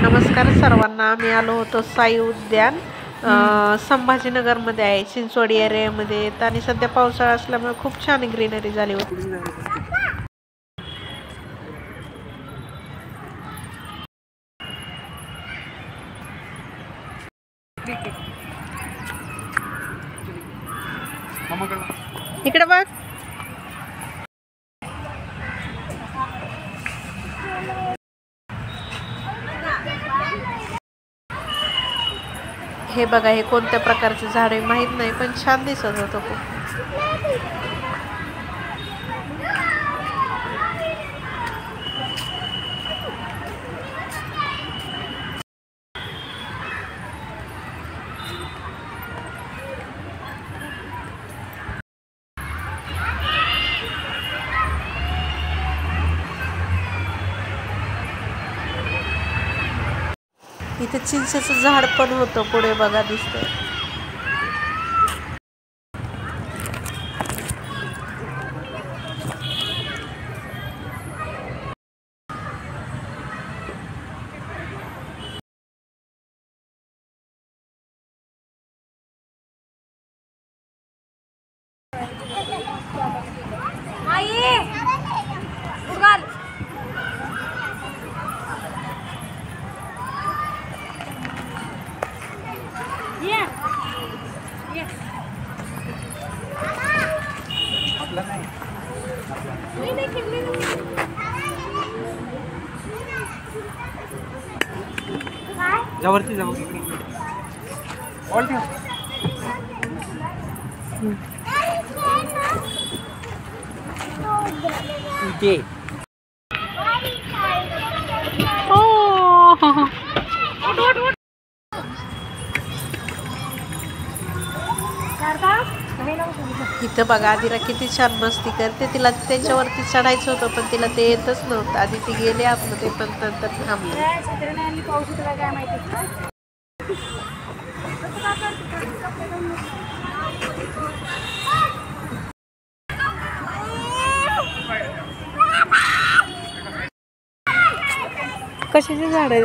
नमस्कार सर्वांना. आम्ही आलो होतो साई उद्यान संभाजीनगरमध्ये आहे, चिंचवडी एरियामध्ये येत आणि सध्या पावसाळा असल्यामुळे खूप छान ग्रीनरी झाली होती. इकडे बघ. हे बघा, हे कोणत्या प्रकारचे झाड आहे माहित नाही, पण छान दिसत होतं खूप. इथे चिंचेचं झाड पण होतं पुढे बघा, दिसतंय. जावरती जाऊ ऑल ते इथं बघा, आदिरा किती छान मस्ती करते. तिला त्याच्यावरती चढायचं होतं पण तिला ते येतच नव्हतं. आधी ती गेली आतमध्ये पण नंतर थांबली. कशाचे झाड आहे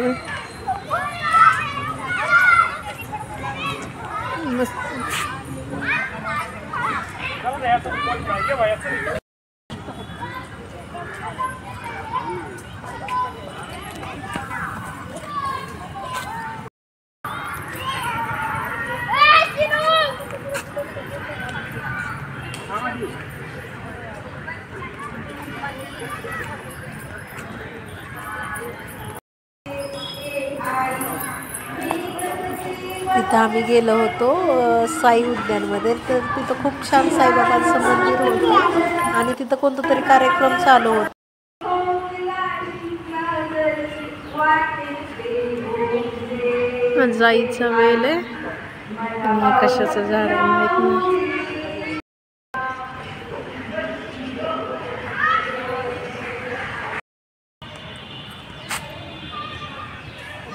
मस्त. तिथं आम्ही गेलो होतो साई उद्यानमध्ये, तर तिथं खूप छान साईबाबांचं मंदिर होतं आणि तिथं कोणता तरी कार्यक्रम चालू होता. जाईचा वेल आहे आणि कशाचं झाड आहे माहित नाही.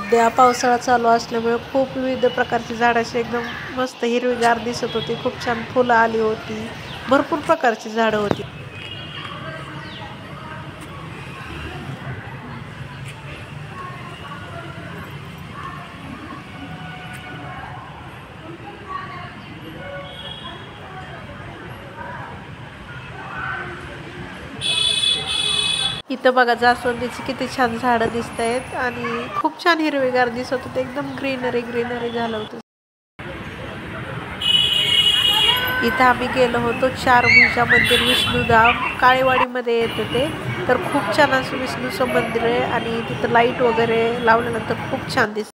सध्या पावसाळा चालू असल्यामुळे खूप विविध प्रकारची झाडाची एकदम मस्त हिरवीगार दिसत होती. खूप छान फुलं आली होती, भरपूर प्रकारची झाडं होती. इथं बघा, जास्वंदीची किती छान झाडं दिसत आहेत आणि खूप छान हिरवीगार दिसत होते. एकदम ग्रीनरी ग्रीनरी झालं होतं. इथं आम्ही गेलो होतो चारभुजा मंदिर, विष्णुधाम काळेवाडीमध्ये येतं ते. तर खूप छान असं विष्णूचं मंदिर आहे आणि तिथं लाईट वगैरे लावल्यानंतर खूप छान दिसतं.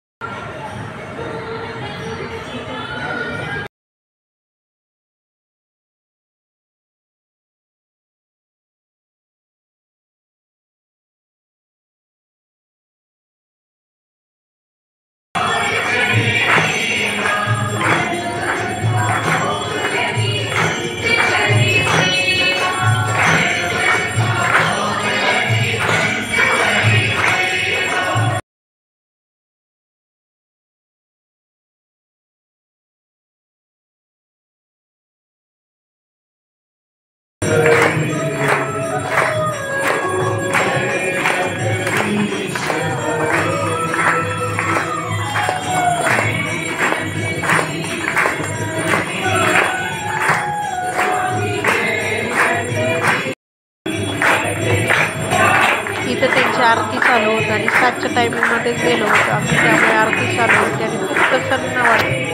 आलो होतो आणि 7च्या टायमिंगमध्येच गेलो होतो आम्ही, त्यामुळे आरती चालू होती आणि खूप प्रसन्न वाटलं.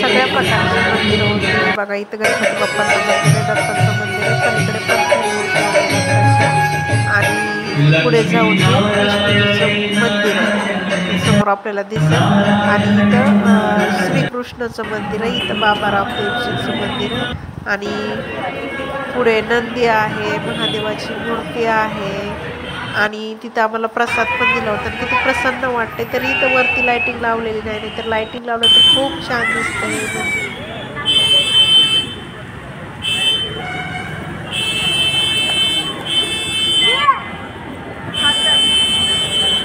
सगळ्या प्रकारचे मंदिरं होती बघा. इथं गणपती बाप्पांचं मंदिर आहे, दत्ताचं मंदिर आहे, पलीकडे पण आणि पुढे जाऊन विष्णूचं मंदिर आहे समोर आपल्याला दिसेल. आणि इथं श्रीकृष्णाचं मंदिर आहे, इथं बाबा रामदेवजींचं मंदिर आहे आणि पुढे नंदी आहे, महादेवाची मूर्ती आहे आणि तिथं आम्हाला प्रसाद पण दिला होता. किती प्रसन्न वाटते. तरी इथं वरती लायटिंग लावलेली नाही, तर लायटिंग लावलं तर खूप छान दिसतं हे.